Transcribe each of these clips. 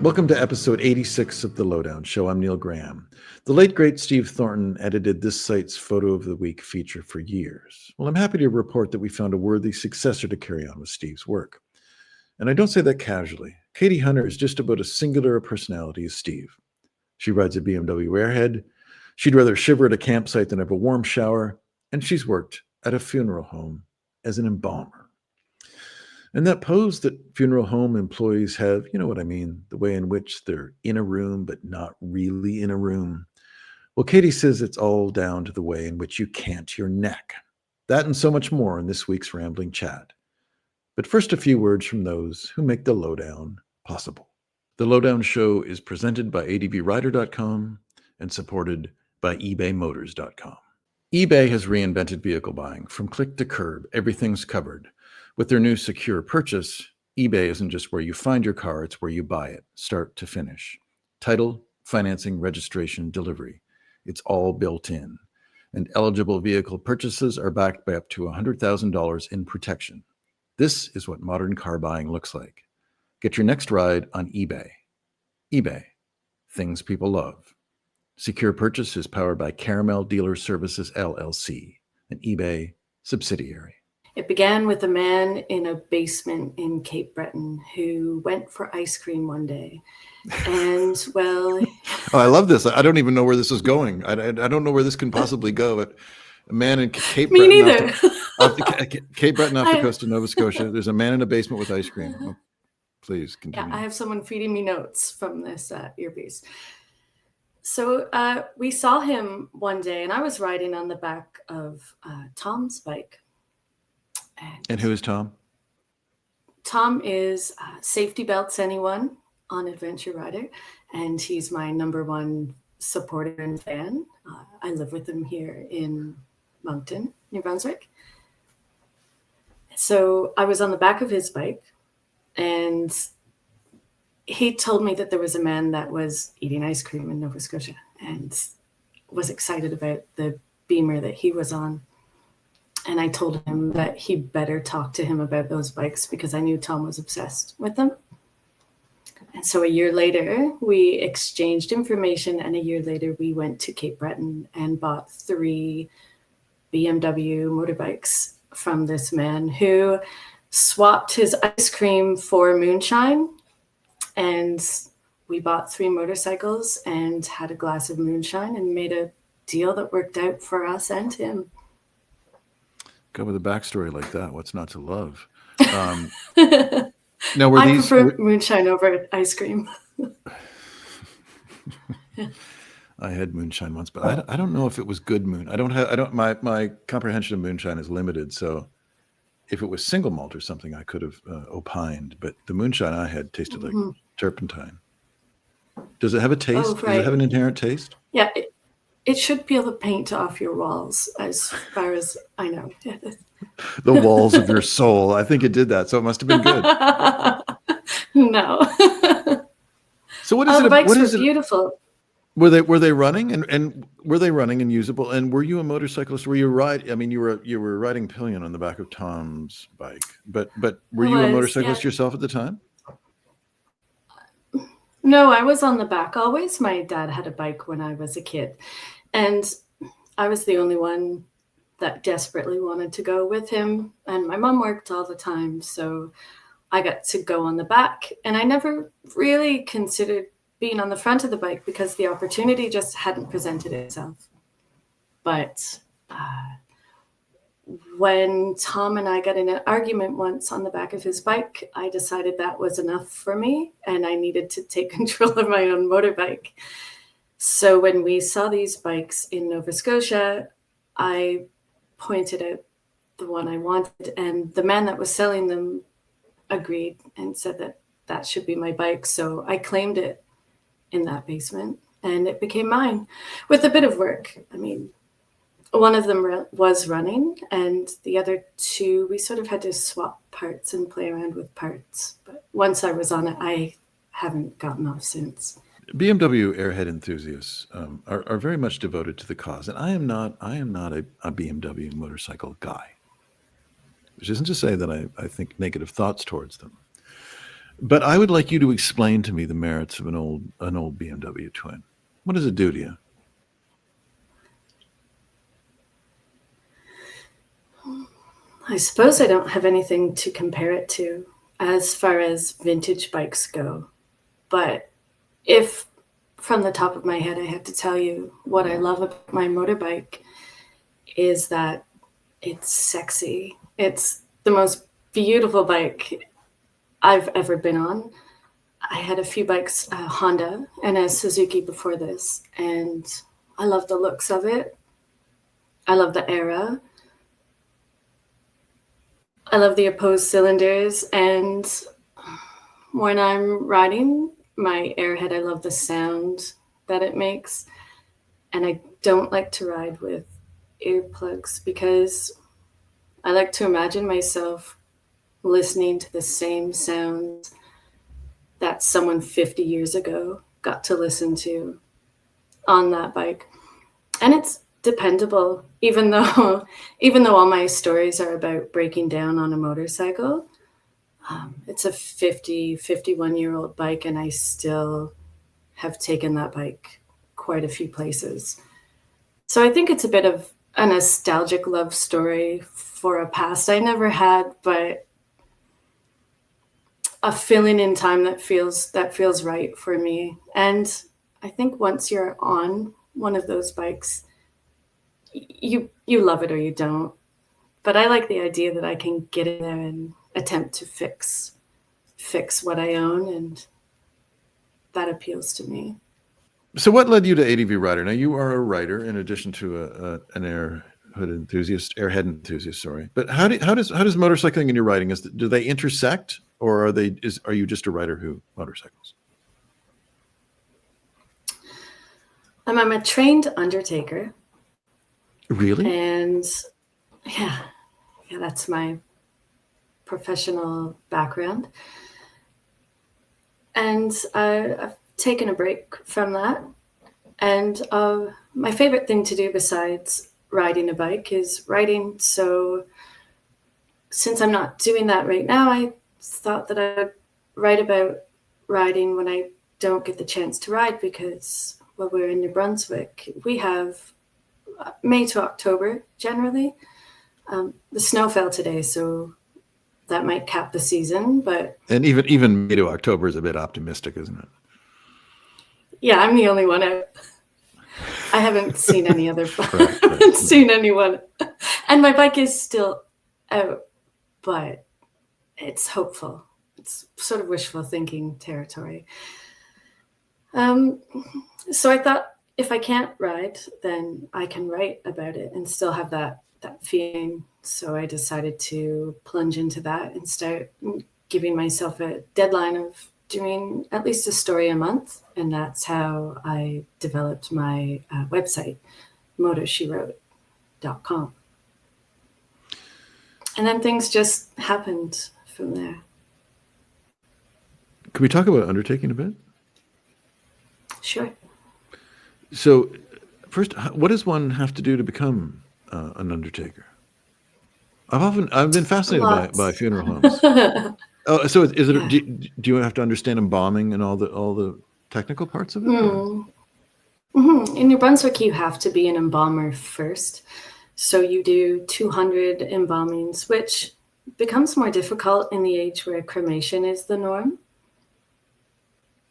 Welcome to episode 86 of The Lowdown Show. I'm Neil Graham. The late, great Steve Thornton edited this site's Photo of the Week feature for years. Well, I'm happy to report that we found a worthy successor to carry on with Steve's work. And I don't say that casually. Katie Hunter is just about as singular a personality as Steve. She rides a BMW Airhead. She'd rather shiver at a campsite than have a warm shower. And she's worked at a funeral home as an embalmer. And that pose that funeral home employees have, you know what I mean, the way in which they're in a room but not really in a room. Well, Katie says it's all down to the way in which you cant your neck. That and so much more in this week's Rambling Chat. But first, a few words from those who make the Lowdown possible. The Lowdown Show is presented by advrider.com and supported by ebaymotors.com. eBay has reinvented vehicle buying. From click to curb, everything's covered. With their new secure purchase, eBay isn't just where you find your car, it's where you buy it, start to finish. Title, financing, registration, delivery. It's all built in. And eligible vehicle purchases are backed by up to $100,000 in protection. This is what modern car buying looks like. Get your next ride on eBay. eBay, things people love. Secure purchase is powered by Caramel Dealer Services, LLC, an eBay subsidiary. It began with a man in a basement in Cape Breton who went for ice cream one day. And, well... Oh, I love this. I don't even know where this is going. I don't know where this can possibly go. But a man in Cape Me Breton... neither. Cape Breton off the coast of Nova Scotia. There's a man in a basement with ice cream. Oh, please continue. Yeah, I have someone feeding me notes from this earpiece. So we saw him one day, and I was riding on the back of Tom's bike. And who is Tom? Tom is Safety Belts Anyone on Adventure Rider, and he's my number one supporter and fan. I live with him here in Moncton, New Brunswick. So I was on the back of his bike, and he told me that there was a man that was eating ice cream in Nova Scotia and was excited about the Beamer that he was on. And I told him that he better talk to him about those bikes because I knew Tom was obsessed with them. And so a year later, we exchanged information, and a year later, we went to Cape Breton and bought 3 BMW motorbikes from this man who swapped his ice cream for moonshine. And we bought 3 motorcycles and had a glass of moonshine and made a deal that worked out for us and him. Go with a backstory like that. What's not to love? Now, I prefer moonshine over ice cream. I had moonshine once, but I don't know if it was good moon. My comprehension of moonshine is limited. So if it was single malt or something, I could have opined. But the moonshine I had tasted like turpentine. Does it have a taste? Oh, right. Does it have an inherent taste? Yeah. It should peel the paint off your walls, as far as I know. The walls of your soul. I think it did that, so it must have been good. No. So what is it? The bikes what were is beautiful. Were they running and were they running and usable? And were you a motorcyclist? Were you you were riding pillion on the back of Tom's bike, but were you a motorcyclist yourself at the time? No, I was on the back always. My dad had a bike when I was a kid, and I was the only one that desperately wanted to go with him. And my mom worked all the time, so I got to go on the back. And I never really considered being on the front of the bike because the opportunity just hadn't presented itself. But when Tom and I got in an argument once on the back of his bike, I decided that was enough for me and I needed to take control of my own motorbike. So when we saw these bikes in Nova Scotia, I pointed out the one I wanted, and the man that was selling them agreed and said that that should be my bike. So I claimed it in that basement and it became mine with a bit of work. I mean, one of them was running, and the other 2, we sort of had to swap parts and play around with parts. But once I was on it, I haven't gotten off since. BMW Airhead enthusiasts are very much devoted to the cause, and I am not a BMW motorcycle guy, which isn't to say that I think negative thoughts towards them. But I would like you to explain to me the merits of an old BMW twin. What does it do to you? I suppose I don't have anything to compare it to as far as vintage bikes go. But if from the top of my head I had to tell you what I love about my motorbike is that it's sexy. It's the most beautiful bike I've ever been on. I had a few bikes, a Honda and a Suzuki before this, and I love the looks of it. I love the era. I love the opposed cylinders, and when I'm riding my Airhead, I love the sound that it makes. And I don't like to ride with earplugs because I like to imagine myself listening to the same sounds that someone 50 years ago got to listen to on that bike. And it's dependable, even though all my stories are about breaking down on a motorcycle. It's a 51-year-old bike, and I still have taken that bike quite a few places. So I think it's a bit of a nostalgic love story for a past I never had, but a feeling in time that feels right for me. And I think once you're on one of those bikes, you love it or you don't. But I like the idea that I can get in there and attempt to fix what I own, and that appeals to me. So what led you to ADV Rider? Now you are a writer in addition to an airhead enthusiast, sorry. But how does motorcycling and your writing, do they intersect, or are you just a writer who motorcycles? I'm a trained undertaker. Really? And yeah, that's my professional background. And I've taken a break from that. And my favorite thing to do besides riding a bike is writing. So since I'm not doing that right now, I thought that I would write about riding when I don't get the chance to ride, because we're in New Brunswick, we have May to October generally. The snow fell today, so that might cap the season. And even May to October is a bit optimistic, isn't it? Yeah, I'm the only one out. I haven't seen any other. I haven't seen anyone, and my bike is still out, but it's hopeful. It's sort of wishful thinking territory. So I thought, if I can't ride, then I can write about it and still have that feeling. So I decided to plunge into that and start giving myself a deadline of doing at least a story a month. And that's how I developed my website, motoshiwrote.com. And then things just happened from there. Can we talk about undertaking a bit? Sure. So first, what does one have to do to become an undertaker? I've been fascinated by funeral homes. Oh, so is it? Yeah. Do you have to understand embalming and all the technical parts of it? Mm-hmm. In New Brunswick, you have to be an embalmer first. So you do 200 embalmings, which becomes more difficult in the age where cremation is the norm.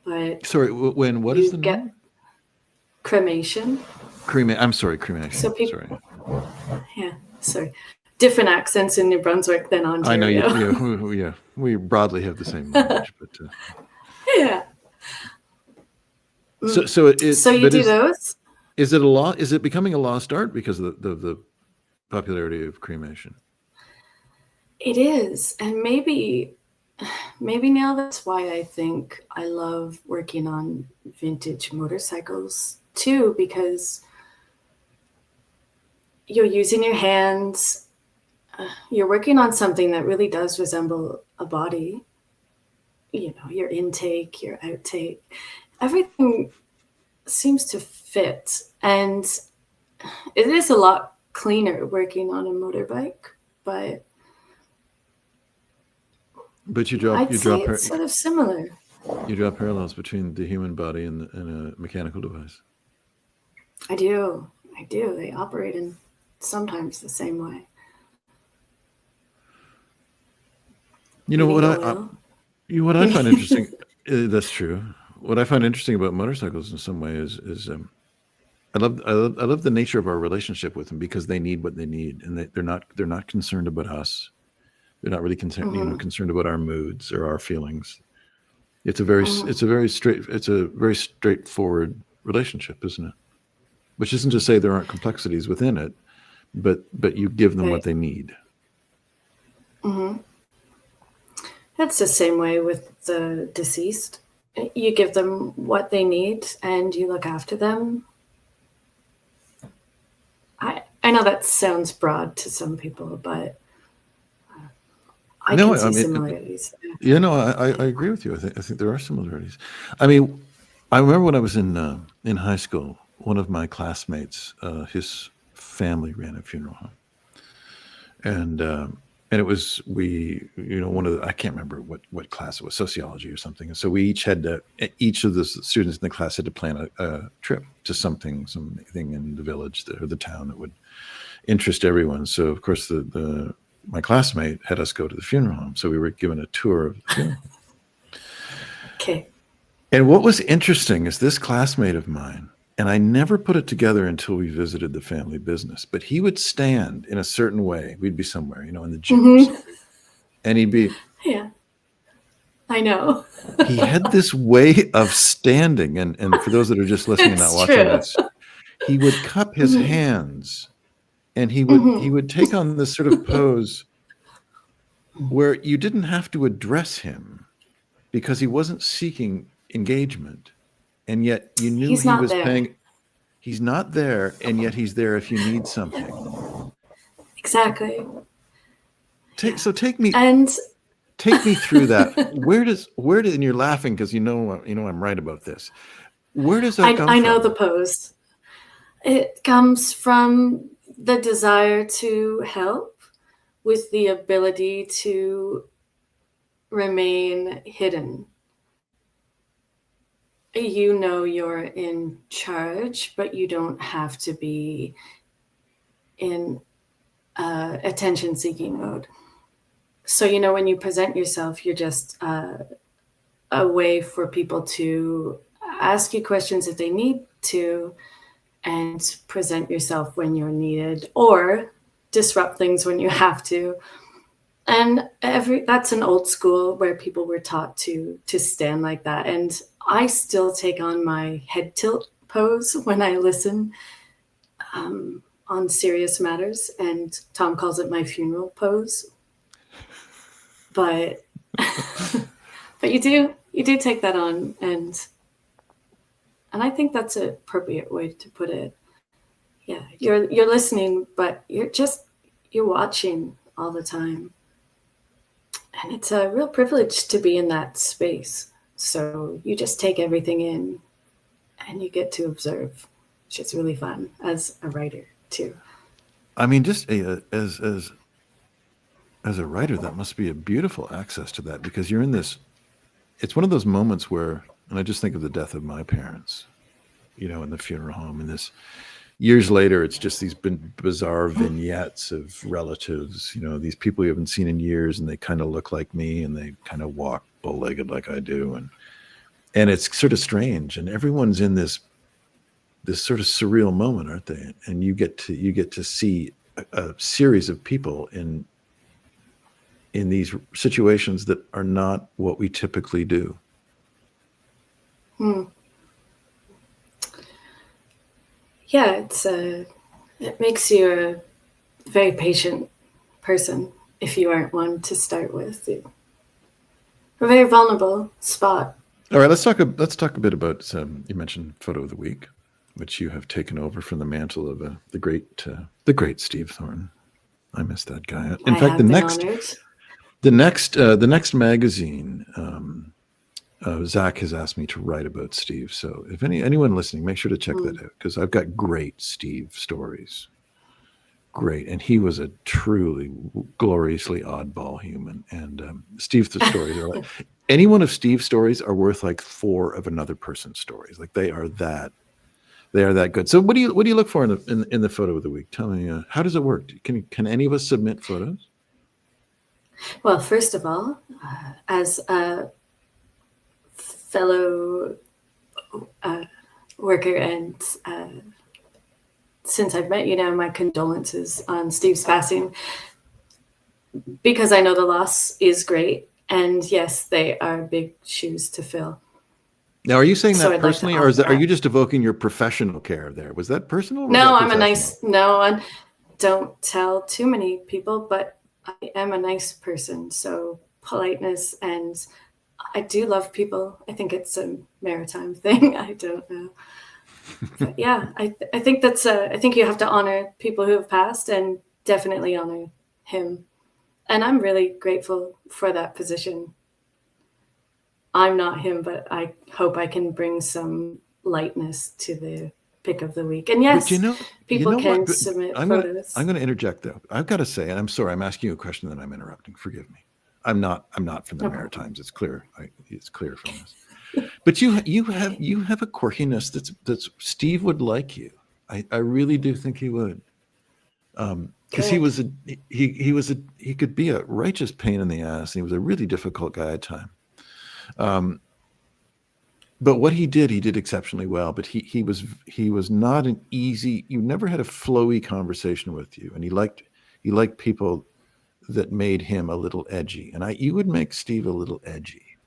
But sorry, what is the norm? Cremation. I'm sorry, cremation. So sorry. Different accents in New Brunswick than Ontario. I know, yeah. We broadly have the same language, but yeah. So you do those? Is it a law? Is it becoming a lost art because of the popularity of cremation? It is, and maybe Neil, that's why I think I love working on vintage motorcycles too, because you're using your hands. You're working on something that really does resemble a body. You know, your intake, your outtake, everything seems to fit. And it is a lot cleaner working on a motorbike, but But you draw I'd say it's sort of similar. you draw parallels between the human body and a mechanical device. I do. They operate in sometimes the same way. You know what what I find interesting. That's true. What I find interesting about motorcycles in some way is I love the nature of our relationship with them, because they need what they need, and they're not concerned about us. They're not really concerned about our moods or our feelings. It's a very straightforward relationship, isn't it? Which isn't to say there aren't complexities within it, but you give them what they need. That's the same way with the deceased. You give them what they need and you look after them. I know that sounds broad to some people, but I can see similarities. Yeah, no, I agree with you. I think there are similarities. I mean, I remember when I was in high school, one of my classmates, his family ran a funeral home, and it was one of the, I can't remember what class it was, sociology or something. And so we each of the students in the class had to plan a trip to something in the village or the town that would interest everyone. So of course my classmate had us go to the funeral home. So we were given a tour of the funeral home. Okay. And what was interesting is this classmate of mine, and I never put it together until we visited the family business, but he would stand in a certain way. We'd be somewhere, in the gym or something, and he'd be... Yeah, I know. He had this way of standing, and for those that are just listening and not watching, he would cup his hands, and he would take on this sort of pose where you didn't have to address him because he wasn't seeking engagement. And yet you knew he was paying. He's not there, and yet he's there if you need something. Exactly. Take me through that. Where and you're laughing because I'm right about this. Where does that come from? I know the pose. It comes from the desire to help with the ability to remain hidden. You're in charge, but you don't have to be in attention-seeking mode. So, when you present yourself, you're just a way for people to ask you questions if they need to, and present yourself when you're needed, or disrupt things when you have to. And that's an old school where people were taught to stand like that. And I still take on my head tilt pose when I listen on serious matters. And Tom calls it my funeral pose. But but you do take that on, and I think that's an appropriate way to put it. Yeah, you're listening, but you're watching all the time. And it's a real privilege to be in that space. So you just take everything in and you get to observe, which is really fun as a writer too. I mean, just as a writer, that must be a beautiful access to that, because you're in this, it's one of those moments where, and I just think of the death of my parents, in the funeral home, and this, years later, it's just these bizarre vignettes of relatives, these people you haven't seen in years, and they kind of look like me, and they kind of walk bow-legged like I do, and it's sort of strange, and everyone's in this sort of surreal moment, aren't they? And you get to see a series of people in these situations that are not what we typically do. Yeah, it makes you a very patient person if you aren't one to start with. A very vulnerable spot. All right, let's talk a bit about you mentioned Photo of the Week, which you have taken over from the mantle of the great Steve Thornton. I miss that guy. In fact, the next magazine, Zach has asked me to write about Steve. So if anyone listening, make sure to check that out, because I've got great Steve stories. great. And he was a truly gloriously oddball human. And Steve's stories are like, any one of Steve's stories are worth like 4 of another person's stories. Like they are that good. So what do you look for in the photo of the week? Tell me, how does it work? Can any of us submit photos? Well, first of all, as a fellow worker, and since I've met you now, my condolences on Steve's passing, because I know the loss is great. And yes, they are big shoes to fill. Now, are you saying So that I'd like to personally, or offer are that. you just evoking your professional care there? Was that personal? Or was No, that I'm a nice, professional? no, I don't tell too many people, but I am a nice person. So politeness, and I do love people. I think it's a maritime thing. I don't know. But yeah, I think that's I think you have to honor people who have passed, and definitely honor him. And I'm really grateful for that position. I'm not him, but I hope I can bring some lightness to the pick of the week. And But yes, you people know what? can But submit I'm photos. gonna interject though. I've got to say, and I'm sorry, I'm asking you a question that I'm interrupting. Forgive me. I'm not from the No problem. Maritimes. It's clear. It's clear from this. But you have a quirkiness that's Steve would like you. I really do think he would. Because Good. he could be a righteous pain in the ass, and he was a really difficult guy at times. But what he did exceptionally well. But he was not an easy. You never had a flowy conversation with you, and he liked people that made him a little edgy. And you would make Steve a little edgy,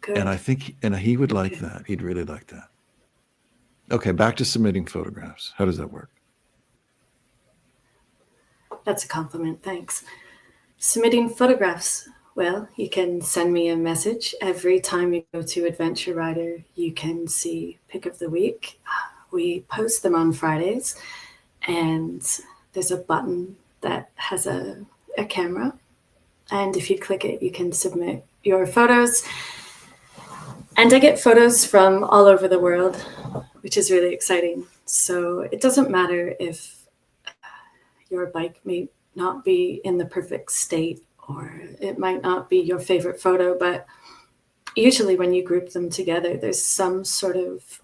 and I Good. think he would like that. He'd really like that. Okay, back to submitting photographs. How does that work? That's a compliment. Thanks. Submitting photographs. Well, you can send me a message every time you go to Adventure Rider. You can see pick of the week. We post them on Fridays, and there's a button that has a camera. And if you click it, you can submit your photos. And I get photos from all over the world, which is really exciting. So it doesn't matter if your bike may not be in the perfect state, or it might not be your favorite photo, but usually when you group them together, there's some sort of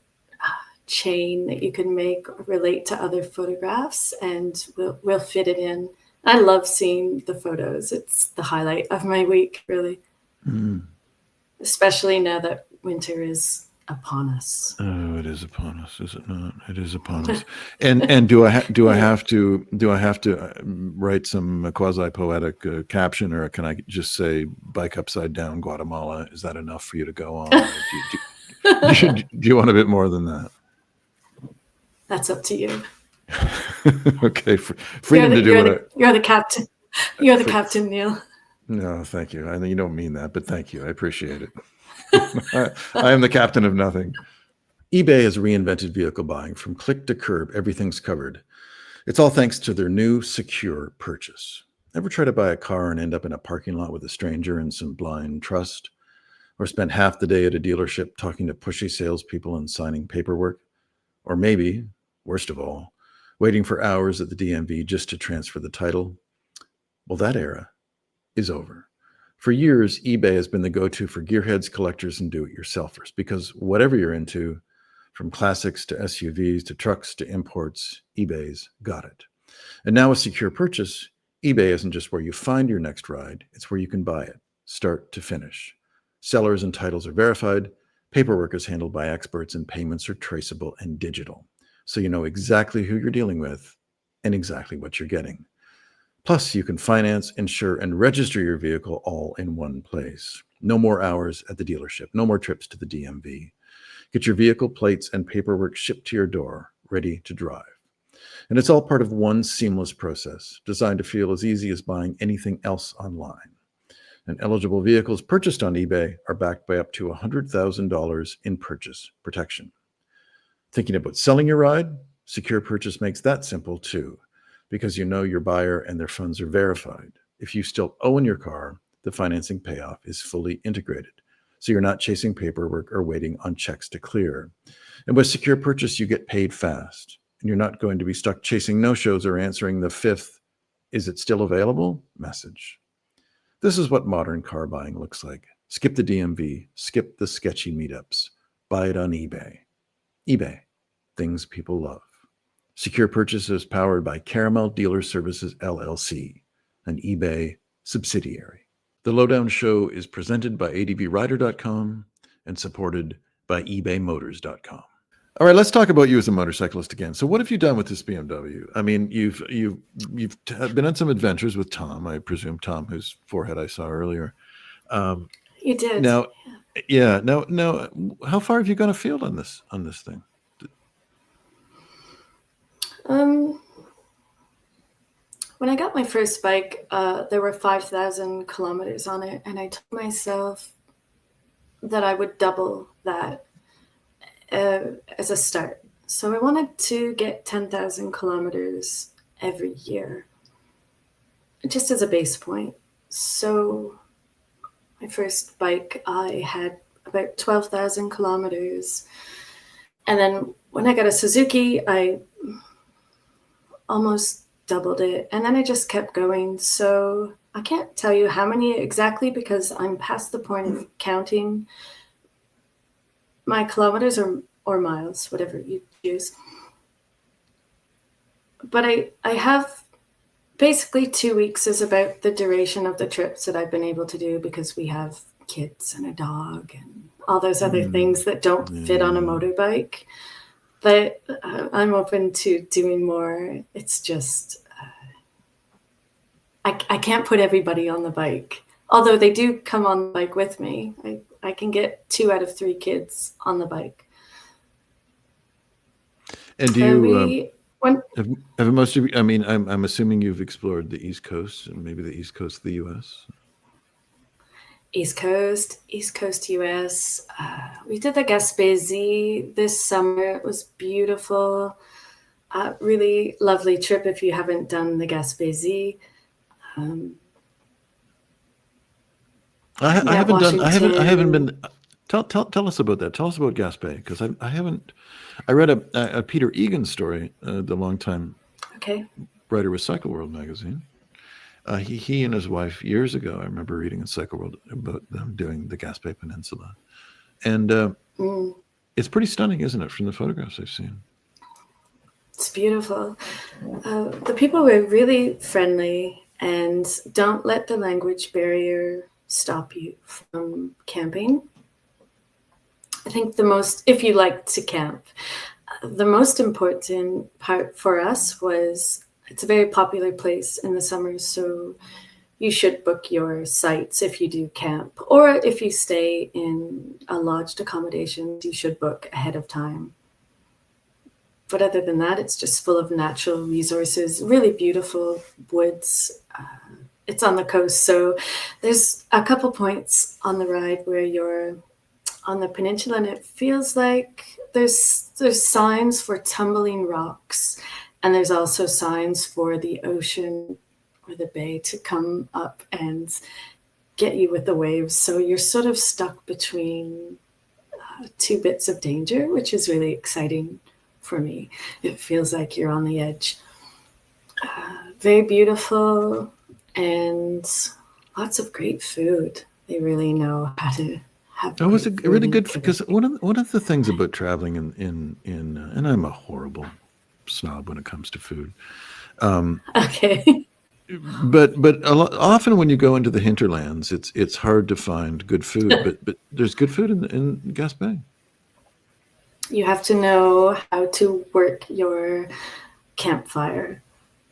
chain that you can make relate to other photographs, and we'll fit it in. I love seeing the photos. It's the highlight of my week, really. Especially now that winter is upon us. Oh, it is upon us, is it not? It is upon us. And do I have to write some quasi poetic caption, or can I just say "bike upside down Guatemala"? Is that enough for you to go on? Do you want a bit more than that? That's up to you. Okay, freedom to do what you're the captain. You're the captain, Neil. No, thank you. I know you don't mean that, but thank you. I appreciate it. I am the captain of nothing. eBay has reinvented vehicle buying. From click to curb, everything's covered. It's all thanks to their new secure purchase. Ever try to buy a car and end up in a parking lot with a stranger and some blind trust? Or spend half the day at a dealership talking to pushy salespeople and signing paperwork? Or maybe, worst of all, waiting for hours at the DMV just to transfer the title? Well, that era is over. For years, eBay has been the go-to for gearheads, collectors, and do-it-yourselfers, because whatever you're into, from classics to SUVs to trucks to imports, eBay's got it. And now with secure purchase, eBay isn't just where you find your next ride, it's where you can buy it, start to finish. Sellers and titles are verified, paperwork is handled by experts, and payments are traceable and digital. So you know exactly who you're dealing with and exactly what you're getting. Plus, you can finance, insure, and register your vehicle all in one place. No more hours at the dealership, no more trips to the DMV. Get your vehicle plates and paperwork shipped to your door, ready to drive. And it's all part of one seamless process, designed to feel as easy as buying anything else online. And eligible vehicles purchased on eBay are backed by up to $100,000 in purchase protection. Thinking about selling your ride? Secure Purchase makes that simple too, because you know your buyer and their funds are verified. If you still own your car, the financing payoff is fully integrated. So you're not chasing paperwork or waiting on checks to clear. And with Secure Purchase, you get paid fast. and you're not going to be stuck chasing no-shows or answering the 5th, "Is it still available?" message. This is what modern car buying looks like. Skip the DMV, skip the sketchy meetups, buy it on eBay. eBay, things people love. Secure purchases powered by Caramel Dealer Services LLC, an eBay subsidiary. The Lowdown Show is presented by adbrider.com and supported by ebaymotors.com. All right, let's talk about you as a motorcyclist again. So, what have you done with this BMW? I mean, you've been on some adventures with Tom, I presume. Tom, whose forehead I saw earlier. You did. Now, yeah. Now, how far have you gone afield on this thing? When I got my first bike, there were 5,000 kilometers on it, and I told myself that I would double that as a start. So I wanted to get 10,000 kilometers every year, just as a base point. So my first bike, I had about 12,000 kilometers. And then when I got a Suzuki, I almost doubled it. And then I just kept going. So I can't tell you how many exactly because I'm past the point of counting my kilometers or miles, whatever you choose. But I have basically 2 weeks is about the duration of the trips that I've been able to do because we have kids and a dog and all those other things that don't fit on a motorbike. But I'm open to doing more. It's just, I can't put everybody on the bike. Although they do come on the bike with me. I can get 2 out of 3 kids on the bike. And do you, have most of you, I mean, I'm assuming you've explored the East Coast and maybe the East Coast of the U.S.? East Coast US. We did the Gaspésie this summer. It was beautiful. Really lovely trip if you haven't done the Gaspésie. I haven't been. Tell us about that. Tell us about Gaspé, because I haven't. I read a Peter Egan story, the longtime writer with Cycle World magazine. He and his wife years ago, I remember reading in Cycle World about them doing the Gaspé Peninsula, and it's pretty stunning, isn't it, from the photographs I've seen? It's beautiful. The people were really friendly, and don't let the language barrier stop you from camping. I think if you like to camp, the most important part for us was it's a very popular place in the summer, so you should book your sites if you do camp, or if you stay in a lodged accommodation, you should book ahead of time. But other than that, it's just full of natural resources, really beautiful woods. It's on the coast, so there's a couple points on the ride where you're on the peninsula, and it feels like there's signs for tumbling rocks, and there's also signs for the ocean or the bay to come up and get you with the waves. So you're sort of stuck between 2 bits of danger, which is really exciting for me. It feels like you're on the edge. Very beautiful, and lots of great food. They really know how to have. Oh, it's a really good, because one of the things about traveling in and I'm a horrible snob when it comes to food. Okay. But often when you go into the hinterlands, it's hard to find good food. But there's good food in Gaspé. You have to know how to work your campfire.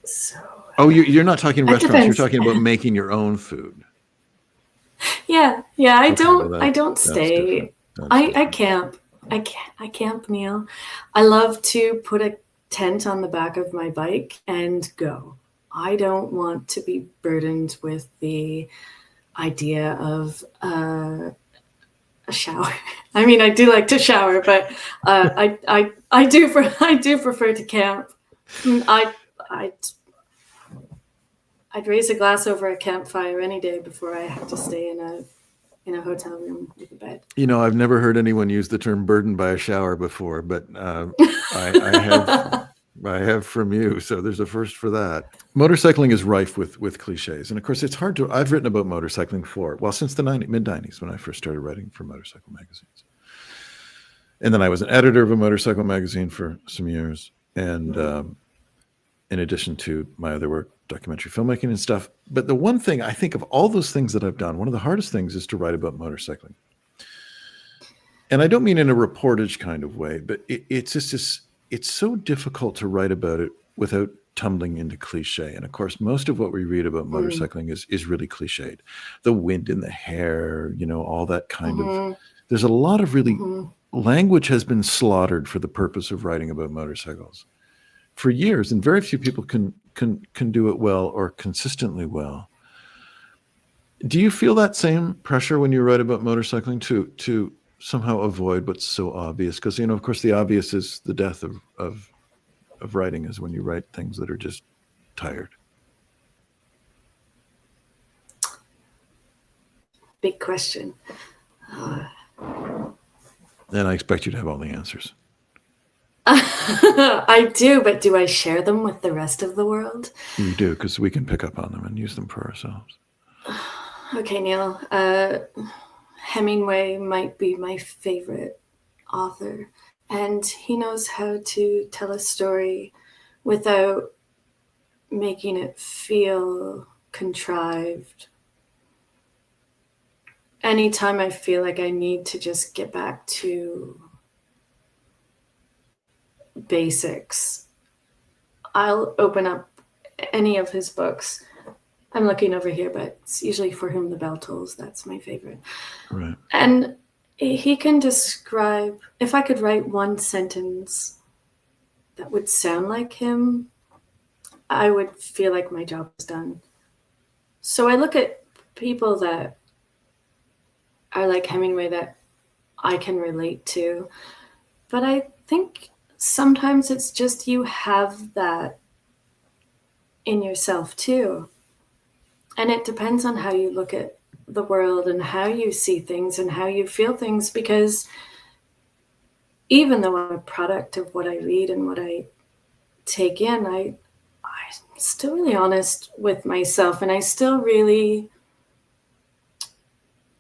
So. Oh, you're not talking restaurants. You're talking about making your own food. Yeah. I don't. Well, I don't stay. I camp. I camp, Neil. I love to put a tent on the back of my bike and go. I don't want to be burdened with the idea of a shower. I mean, I do like to shower, but I do prefer to camp. I'd raise a glass over a campfire any day before I have to stay in a hotel room with a bed. You know, I've never heard anyone use the term burdened by a shower before, but I have I have from you, so there's a first for that. Motorcycling is rife with cliches, and of course, it's hard to. I've written about motorcycling since the mid '90s when I first started writing for motorcycle magazines, and then I was an editor of a motorcycle magazine for some years, and in addition to my other work, documentary filmmaking and stuff. But the one thing I think of all those things that I've done, one of the hardest things is to write about motorcycling. And I don't mean in a reportage kind of way, but it's just this, it's so difficult to write about it without tumbling into cliche. And of course, most of what we read about motorcycling is really cliched. The wind in the hair, all that kind of, there's a lot of really, language has been slaughtered for the purpose of writing about motorcycles for years, and very few people can do it well or consistently well. Do you feel that same pressure when you write about motorcycling to somehow avoid what's so obvious? Because of course, the obvious is the death of writing, is when you write things that are just tired. Big question. And I expect you to have all the answers. I do, but do I share them with the rest of the world? You do, because we can pick up on them and use them for ourselves. Okay, Neil. Hemingway might be my favorite author, and he knows how to tell a story without making it feel contrived. Anytime I feel like I need to just get back to basics, I'll open up any of his books. I'm looking over here, but it's usually For Whom the Bell Tolls. That's my favorite. Right. And he can describe, if I could write one sentence that would sound like him, I would feel like my job is done. So I look at people that are like Hemingway that I can relate to, but I think sometimes it's just you have that in yourself too. And it depends on how you look at the world and how you see things and how you feel things, because even though I'm a product of what I read and what I take in, I'm still really honest with myself, and I still really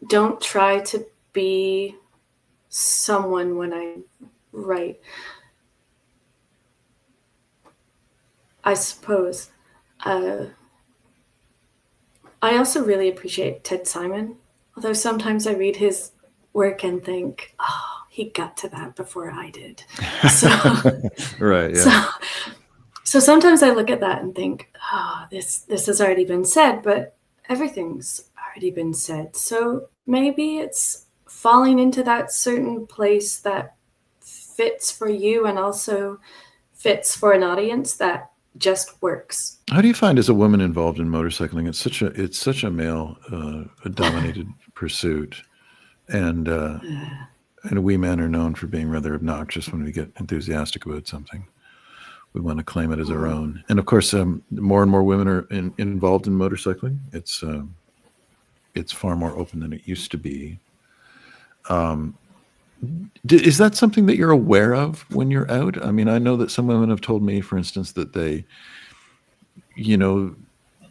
don't try to be someone when I write. I suppose. I also really appreciate Ted Simon, although sometimes I read his work and think, oh, he got to that before I did. So, right, yeah. So sometimes I look at that and think, oh, this has already been said, but everything's already been said. So maybe it's falling into that certain place that fits for you and also fits for an audience that just works. How do you find, as a woman involved in motorcycling, it's such a male dominated pursuit, and we men are known for being rather obnoxious when we get enthusiastic about something. We want to claim it as our own, and of course, more and more women are involved in motorcycling. It's far more open than it used to be. Is that something that you're aware of when you're out? I mean, I know that some women have told me, for instance, that they,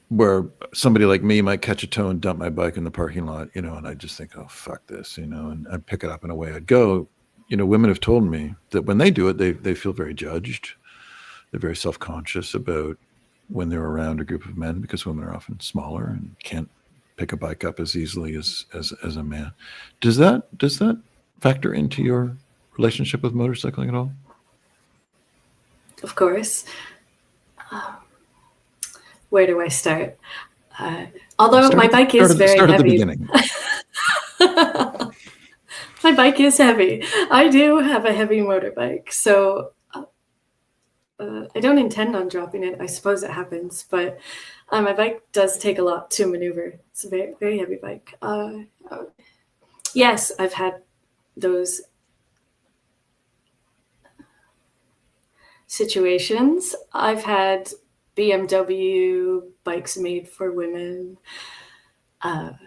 where somebody like me might catch a tow and dump my bike in the parking lot, and I just think, oh, fuck this, and I'd pick it up and away I'd go. Women have told me that when they do it, they feel very judged. They're very self-conscious about when they're around a group of men, because women are often smaller and can't pick a bike up as easily as a man. Does that factor into your relationship with motorcycling at all? Of course. Where do I start? Although my bike is very heavy. Start at the beginning. My bike is heavy. I do have a heavy motorbike, so I don't intend on dropping it. I suppose it happens, but my bike does take a lot to maneuver. It's a very, very heavy bike. Yes, I've had those situations. I've had BMW bikes made for women. I've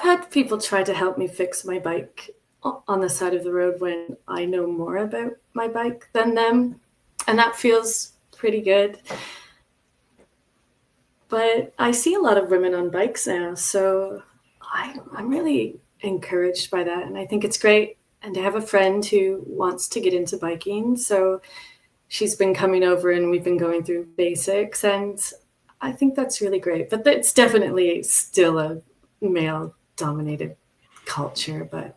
had people try to help me fix my bike on the side of the road when I know more about my bike than them. And that feels pretty good. But I see a lot of women on bikes now, so I'm really encouraged by that. And I think it's great. And I have a friend who wants to get into biking. So she's been coming over and we've been going through basics. And I think that's really great. But it's definitely still a male dominated culture. But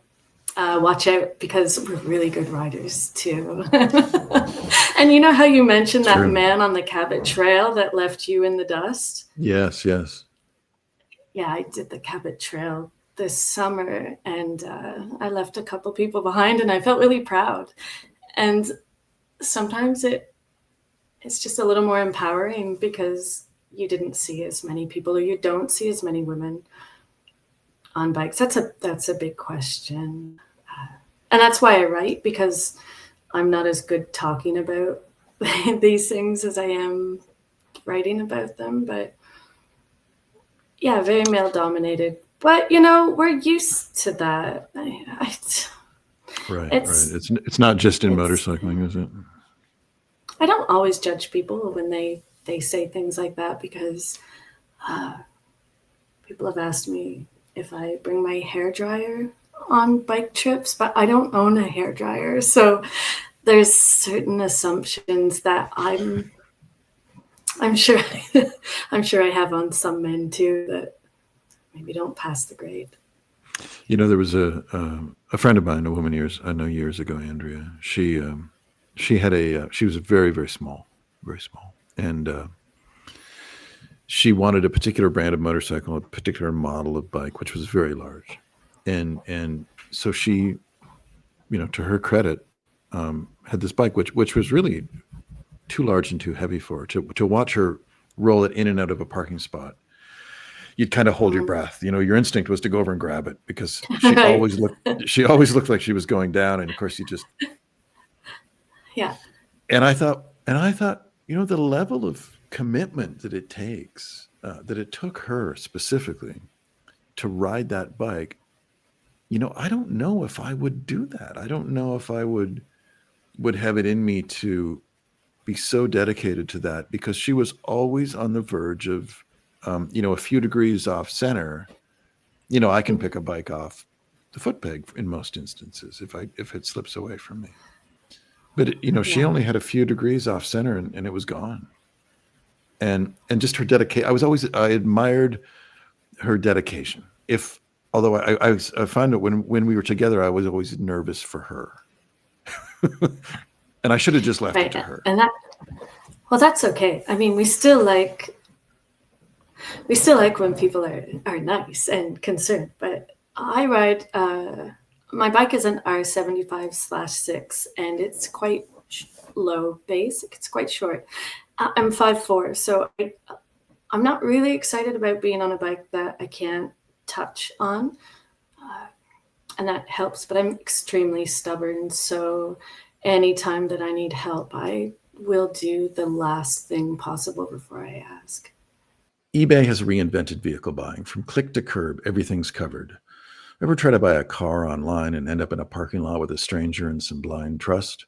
watch out, because we're really good riders too. And you know how you mentioned that man on the Cabot Trail that left you in the dust? Yes, yes. Yeah, I did the Cabot Trail this summer, and I left a couple people behind, and I felt really proud. And sometimes it's just a little more empowering because you didn't see as many people, or you don't see as many women on bikes. That's a big question. And that's why I write, because I'm not as good talking about these things as I am writing about them. But yeah, very male dominated. But we're used to that. Right. It's not just in motorcycling, is it? I don't always judge people when they say things like that, because people have asked me if I bring my hairdryer on bike trips, but I don't own a hairdryer. So there's certain assumptions that I'm sure I have on some men too that maybe don't pass the grade. There was a friend of mine, a woman I know years ago, Andrea. She had she was very, very small, and she wanted a particular brand of motorcycle, a particular model of bike, which was very large, and so she, to her credit, had this bike which was really too large and too heavy for her. To watch her roll it in and out of a parking spot, you'd kind of hold your breath. Your instinct was to go over and grab it, because she always looked like she was going down, and of course you just yeah. And I thought, the level of commitment that it takes, that it took her specifically to ride that bike. I don't know if I would do that. I don't know if I would have it in me to be so dedicated to that, because she was always on the verge of, a few degrees off center. I can pick a bike off the foot peg in most instances if it slips away from me. But she only had a few degrees off center, and it was gone. And just her dedication. I admired her dedication. Although I found that when we were together, I was always nervous for her. And I should have just left it to her. And that's okay. I mean, we still like when people are nice and concerned. But I ride, my bike is an R75/6, and it's quite low basic. It's quite short. I'm 5'4", so I'm not really excited about being on a bike that I can't touch on. And that helps, but I'm extremely stubborn. So anytime that I need help, I will do the last thing possible before I ask. eBay has reinvented vehicle buying. From click to curb, everything's covered. Ever try to buy a car online and end up in a parking lot with a stranger and some blind trust?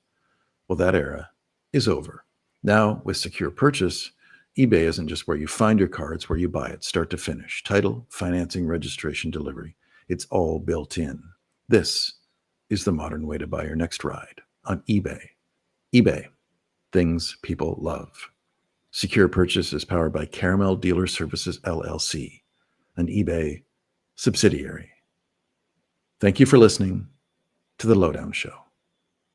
Well, that era is over. Now, with Secure Purchase, eBay isn't just where you find your car, it's where you buy it, start to finish. Title, financing, registration, delivery. It's all built in. This is the modern way to buy your next ride on eBay. eBay, things people love. Secure Purchase is powered by Caramel Dealer Services, LLC, an eBay subsidiary. Thank you for listening to The Lowdown Show.